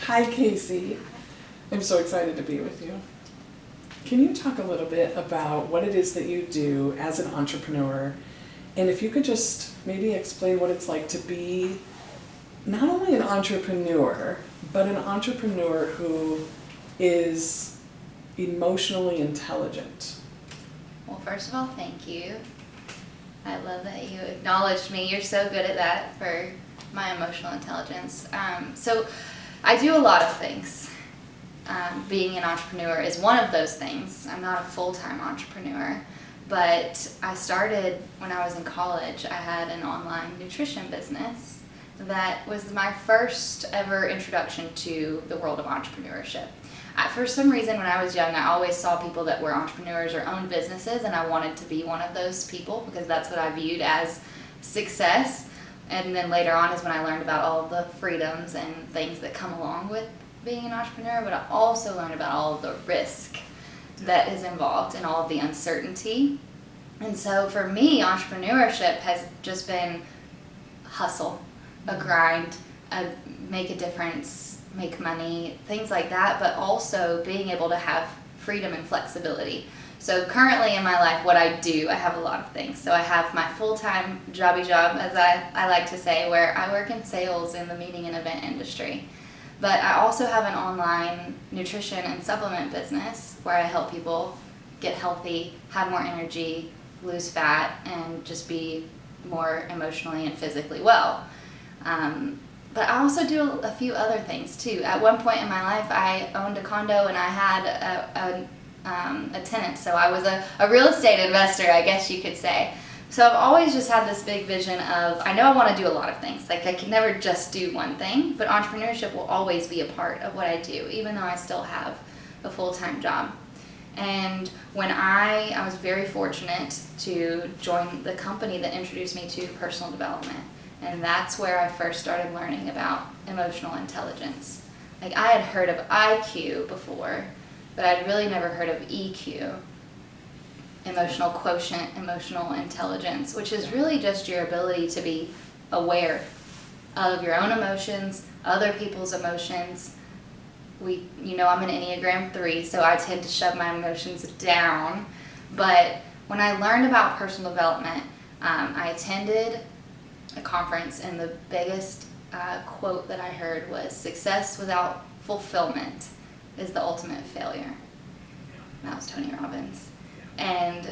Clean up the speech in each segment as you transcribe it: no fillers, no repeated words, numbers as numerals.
Hi, Cayce. I'm so excited to be with you. Can you talk a little bit about what it is that you do as an entrepreneur? And if you could just maybe explain what it's like to be not only an entrepreneur, but an entrepreneur who is emotionally intelligent. Well, first of all, thank you. I love that you acknowledged me. You're so good at that for my emotional intelligence. So I do a lot of things. Being an entrepreneur is one of those things. I'm not a full-time entrepreneur, but I started when I was in college. I had an online nutrition business that was my first ever introduction to the world of entrepreneurship. For some reason, when I was young, I always saw people that were entrepreneurs or owned businesses, and I wanted to be one of those people because that's what I viewed as success. And then later on is when I learned about all the freedoms and things that come along with being an entrepreneur, but I also learned about all of the risk that is involved and all of the uncertainty. And so for me, entrepreneurship has just been hustle, a grind, make a difference, make money, things like that, but also being able to have freedom and flexibility. So currently in my life, what I do, I have a lot of things. So I have my full-time jobby job, as I like to say, where I work in sales in the meeting and event industry. But I also have an online nutrition and supplement business where I help people get healthy, have more energy, lose fat, and just be more emotionally and physically well. But I also do a few other things too. At one point in my life, I owned a condo and I had a tenant, so I was a real estate investor, I guess you could say. So I've always just had this big vision of, I know I want to do a lot of things. Like I can never just do one thing, but entrepreneurship will always be a part of what I do, even though I still have a full-time job. And when I was very fortunate to join the company that introduced me to personal development. And that's where I first started learning about emotional intelligence. Like I had heard of IQ before, but I'd really never heard of EQ, emotional quotient, emotional intelligence, which is really just your ability to be aware of your own emotions, other people's emotions. I'm an Enneagram 3, so I tend to shove my emotions down. But when I learned about personal development, I attended a conference, and the biggest quote that I heard was, "Success without fulfillment is the ultimate failure." And that was Tony Robbins. And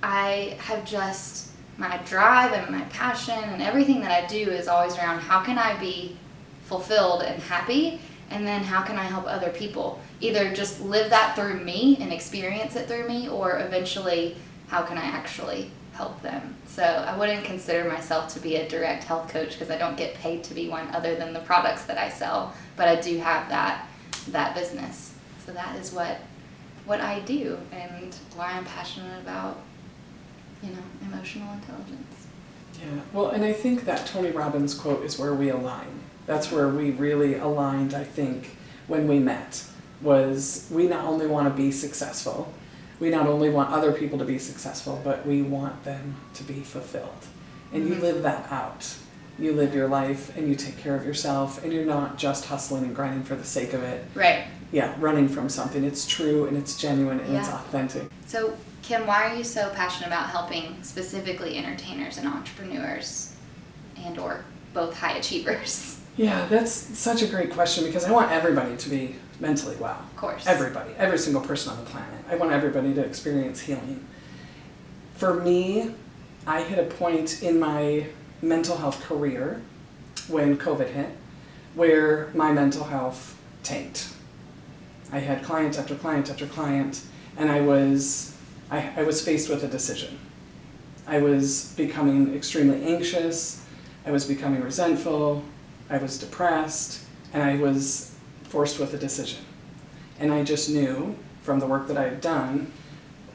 I have just, my drive and my passion and everything that I do is always around how can I be fulfilled and happy, and then how can I help other people either just live that through me and experience it through me, or eventually how can I actually help them. So I wouldn't consider myself to be a direct health coach because I don't get paid to be one other than the products that I sell, but I do have that business. So that is what I do and why I'm passionate about, emotional intelligence. Yeah, well, and I think that Tony Robbins quote is where we align. That's where we really aligned, I think, when we met, was we not only want to be successful, we not only want other people to be successful, but we want them to be fulfilled. And you live that out. You live your life and you take care of yourself, and you're not just hustling and grinding for the sake of it. Right. Yeah, running from something. It's true and it's genuine and it's authentic. So, Kim, why are you so passionate about helping specifically entertainers and entrepreneurs and or both high achievers? Yeah, that's such a great question because I want everybody to be mentally well. Of course. Everybody, every single person on the planet. I want everybody to experience healing. For me, I hit a point in my mental health career when COVID hit where my mental health tanked. I had client after client after client, and I was faced with a decision. I was becoming extremely anxious, I was becoming resentful, I was depressed, and I was forced with a decision. And I just knew from the work that I had done,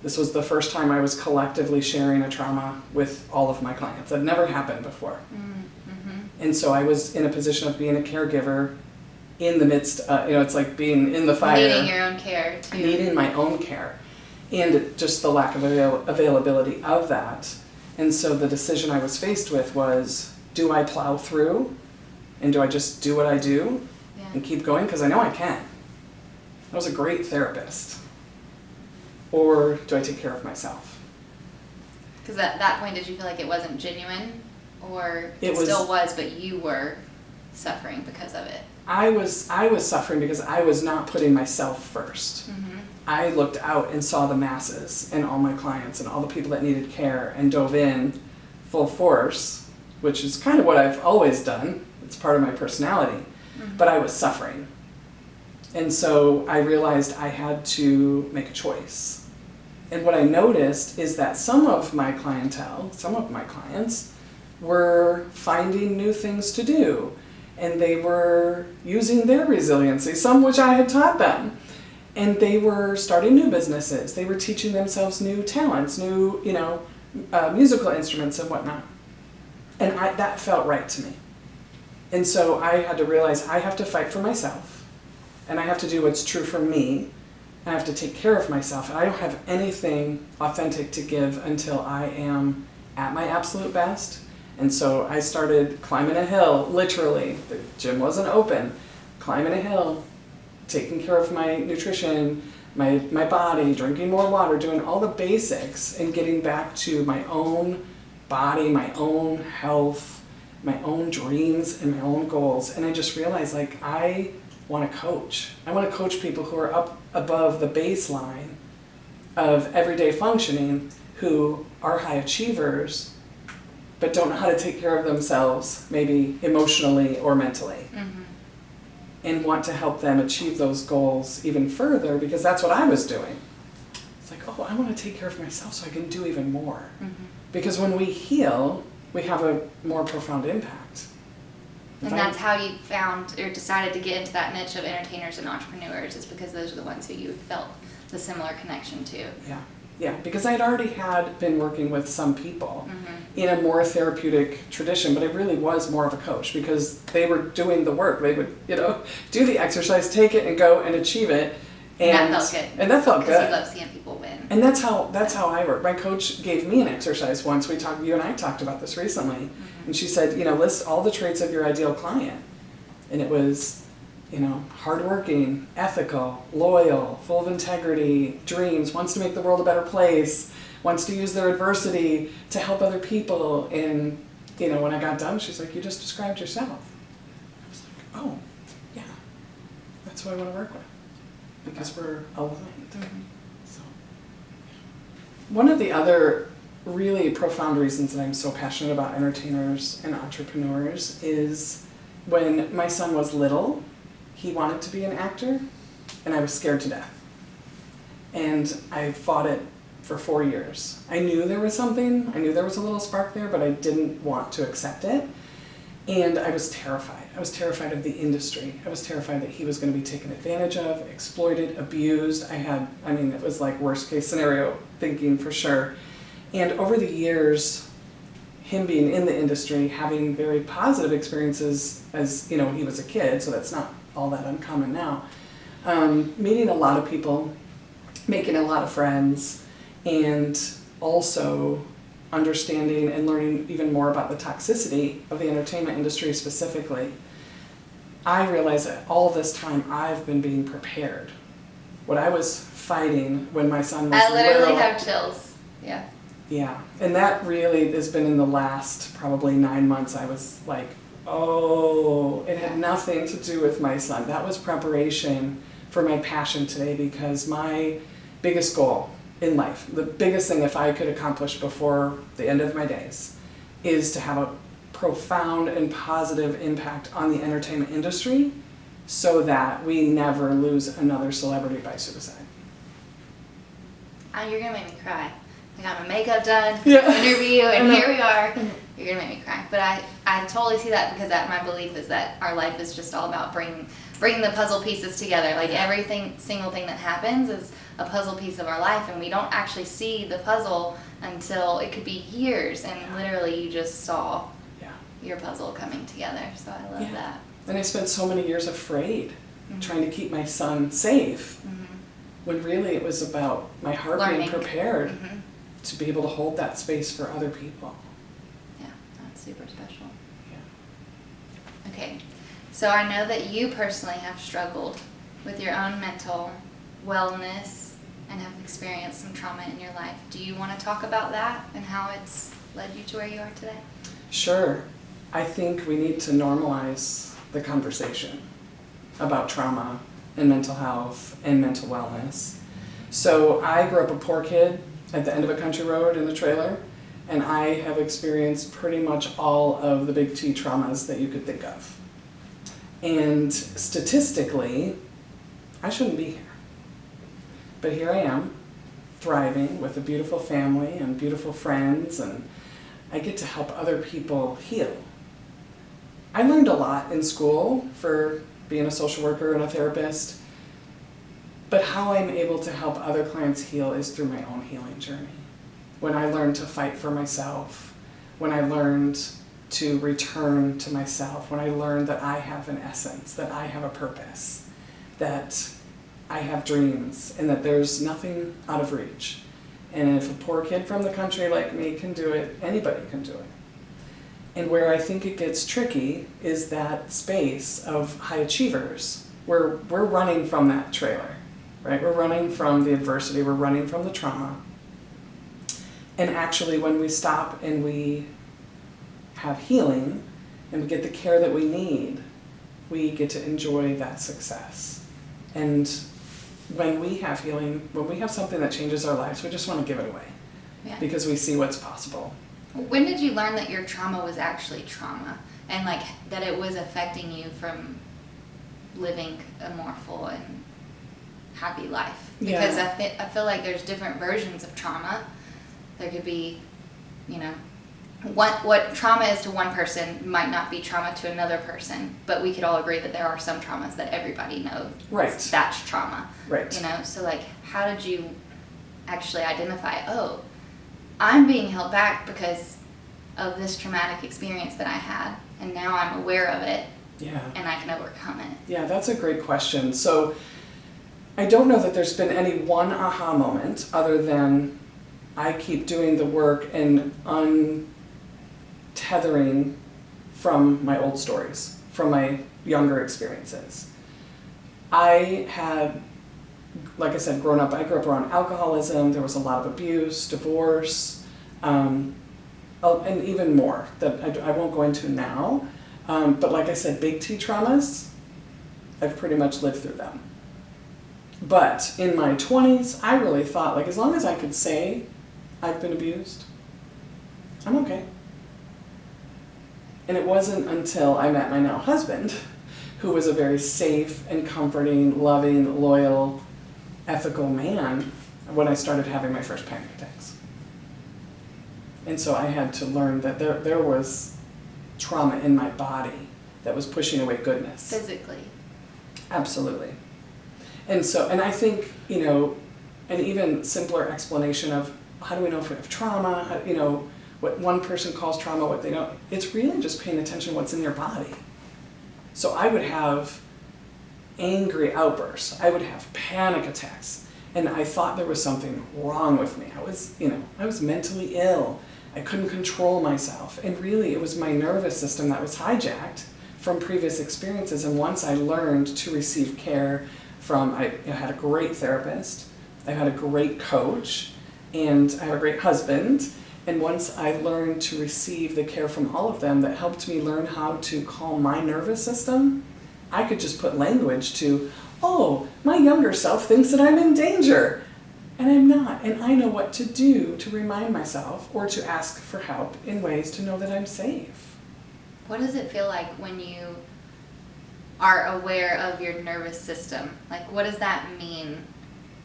this was the first time I was collectively sharing a trauma with all of my clients. That never happened before. Mm-hmm. And so I was in a position of being a caregiver in the midst, it's like being in the fire. Needing your own care, too. Needing my own care. And just the lack of availability of that. And so the decision I was faced with was, do I plow through? And do I just do what I do? Yeah. and keep going because I know I can. I was a great therapist. Or do I take care of myself? Because at that point, did you feel like it wasn't genuine? Or It still was, but you were suffering because of it? I was suffering because I was not putting myself first. Mm-hmm. I looked out and saw the masses and all my clients and all the people that needed care and dove in full force, which is kind of what I've always done. It's part of my personality. Mm-hmm. But I was suffering. And so I realized I had to make a choice. And what I noticed is that some of my clientele, some of my clients, were finding new things to do. And they were using their resiliency, some which I had taught them. And they were starting new businesses. They were teaching themselves new talents, new, musical instruments and whatnot. And that felt right to me. And so I had to realize I have to fight for myself. And I have to do what's true for me. And I have to take care of myself. And I don't have anything authentic to give until I am at my absolute best. And so I started climbing a hill, literally. The gym wasn't open. Climbing a hill, taking care of my nutrition, my body, drinking more water, doing all the basics, and getting back to my own body, my own health, my own dreams, and my own goals. And I just realized, I want to coach. I want to coach people who are up above the baseline of everyday functioning, who are high achievers, but don't know how to take care of themselves, maybe emotionally or mentally. Mm-hmm. And want to help them achieve those goals even further, because that's what I was doing. It's like, I want to take care of myself so I can do even more. Mm-hmm. Because when we heal, we have a more profound impact. And that's how you found or decided to get into that niche of entertainers and entrepreneurs, is because those are the ones who you felt the similar connection to. Yeah, because I'd already been working with some people in a more therapeutic tradition, but I really was more of a coach because they were doing the work. They would, do the exercise, take it, and go and achieve it. And that felt good. And that felt good. Because you love seeing people win. And that's how I work. My coach gave me an exercise once. You and I talked about this recently. And she said, list all the traits of your ideal client. And it was, hardworking, ethical, loyal, full of integrity, dreams, wants to make the world a better place, wants to use their adversity to help other people. And, when I got done, she's like, you just described yourself. I was like, oh, yeah, that's who I want to work with. Because we're aligned. Mm-hmm. So, one of the other really profound reasons that I'm so passionate about entertainers and entrepreneurs is when my son was little, he wanted to be an actor, and I was scared to death. And I fought it for 4 years. I knew there was something, I knew there was a little spark there, but I didn't want to accept it. And I was terrified. I was terrified of the industry. I was terrified that he was going to be taken advantage of, exploited, abused. It was like worst case scenario thinking for sure. And over the years, him being in the industry, having very positive experiences as, he was a kid, so that's not all that uncommon now, meeting a lot of people, making a lot of friends, and also understanding and learning even more about the toxicity of the entertainment industry specifically, I realized that all this time I've been being prepared. What I was fighting when my son was little. I literally little, have chills. Yeah. Yeah, and that really has been in the last probably 9 months. I was like, it had nothing to do with my son. That was preparation for my passion today, because my biggest goal in life, the biggest thing if I could accomplish before the end of my days, is to have a profound and positive impact on the entertainment industry so that we never lose another celebrity by suicide. You're going to make me cry. I got my makeup done, Yeah. interview, and here we are. You're going to make me cry. But I totally see that, because my belief is that our life is just all about bringing the puzzle pieces together. Like single thing that happens is a puzzle piece of our life, and we don't actually see the puzzle until it could be years, and literally you just saw your puzzle coming together. So I love that. And I spent so many years afraid, trying to keep my son safe, when really it was about my heart being prepared to be able to hold that space for other people. Yeah, that's super special. Yeah. Okay, So I know that you personally have struggled with your own mental wellness and have experienced some trauma in your life. Do you want to talk about that and how it's led you to where you are today? Sure. I think we need to normalize the conversation about trauma and mental health and mental wellness. So I grew up a poor kid at the end of a country road in a trailer, and I have experienced pretty much all of the big T traumas that you could think of. And statistically, I shouldn't be here. But here I am, thriving with a beautiful family and beautiful friends, and I get to help other people heal. I learned a lot in school for being a social worker and a therapist, but how I'm able to help other clients heal is through my own healing journey. When I learned to fight for myself, when I learned to return to myself, when I learned that I have an essence, that I have a purpose, that I have dreams, and that there's nothing out of reach. And if a poor kid from the country like me can do it, anybody can do it. And where I think it gets tricky is that space of high achievers, where we're running from that trailer, right? We're running from the adversity, we're running from the trauma. And actually when we stop and we have healing and we get the care that we need, we get to enjoy that success. And when we have healing, when we have something that changes our lives, we just want to give it away. Yeah. Because we see what's possible. When did you learn that your trauma was actually trauma and like that it was affecting you from living a more full and happy life? Because Yeah. I feel like there's different versions of trauma. There could be, you know, what trauma is to one person might not be trauma to another person, but we could all agree that there are some traumas that everybody knows. Right. That's trauma. Right. You know, so like how did you actually identify, oh, I'm being held back because of this traumatic experience that I had, and now I'm aware of it, Yeah. and I can overcome it? Yeah, that's a great question. So I don't know that there's been any one aha moment other than I keep doing the work and untethering from my old stories, from my younger experiences. I had, like I said, grown up, I grew up around alcoholism. There was a lot of abuse, divorce, and even more that I won't go into now. But like I said, big T traumas, I've pretty much lived through them. But in my 20s, I really thought, like, as long as I could say I've been abused, I'm okay. And it wasn't until I met my now husband, who was a very safe and comforting, loving, loyal, ethical man, when I started having my first panic attacks. And so I had to learn that there was trauma in my body that was pushing away goodness. Physically. Absolutely. And so, and I think, you know, an even simpler explanation of how do we know if we have trauma, how, you know, what one person calls trauma, what they don't, it's really just paying attention to what's in your body. So I would have angry outbursts, I would have panic attacks, and I thought there was something wrong with me. I was mentally ill. I couldn't control myself. And really it was my nervous system that was hijacked from previous experiences. And once I learned to receive care from, I had a great therapist, I had a great coach, and I have a great husband. And once I learned to receive the care from all of them, that helped me learn how to calm my nervous system, I could just put language to, oh, my younger self thinks that I'm in danger. And I'm not. And I know what to do to remind myself or to ask for help in ways to know that I'm safe. What does it feel like when you are aware of your nervous system? Like, what does that mean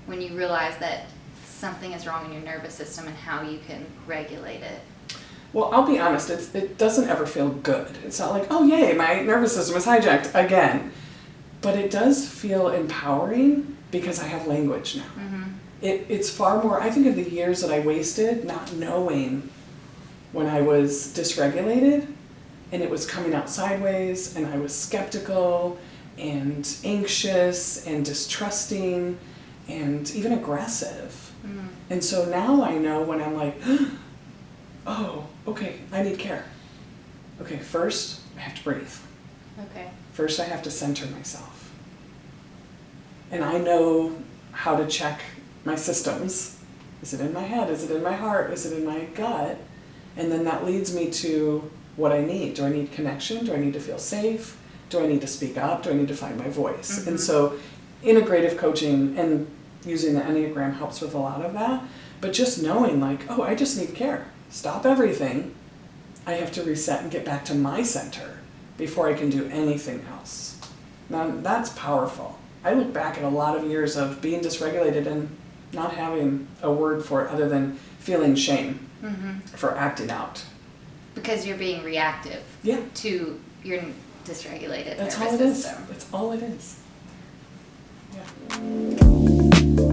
when you realize that something is wrong in your nervous system and how you can regulate it? Well, I'll be honest, it doesn't ever feel good. It's not like, oh yay, my nervous system is hijacked again. But it does feel empowering because I have language now. Mm-hmm. It's far more, I think of the years that I wasted not knowing when I was dysregulated and it was coming out sideways and I was skeptical and anxious and distrusting and even aggressive. Mm-hmm. And so now I know when I'm like, oh, okay, I need care. Okay, first I have to breathe. Okay. First, I have to center myself. And I know how to check my systems. Is it in my head? Is it in my heart? Is it in my gut? And then that leads me to what I need. Do I need connection? Do I need to feel safe? Do I need to speak up? Do I need to find my voice? Mm-hmm. And so integrative coaching and using the Enneagram helps with a lot of that. But just knowing like, oh, I just need care. Stop everything. I have to reset and get back to my center before I can do anything else. Now, that's powerful. I look back at a lot of years of being dysregulated and not having a word for it other than feeling shame for acting out. Because you're being reactive Yeah. to your dysregulated That's nervous all it is. system. That's all it is. Yeah.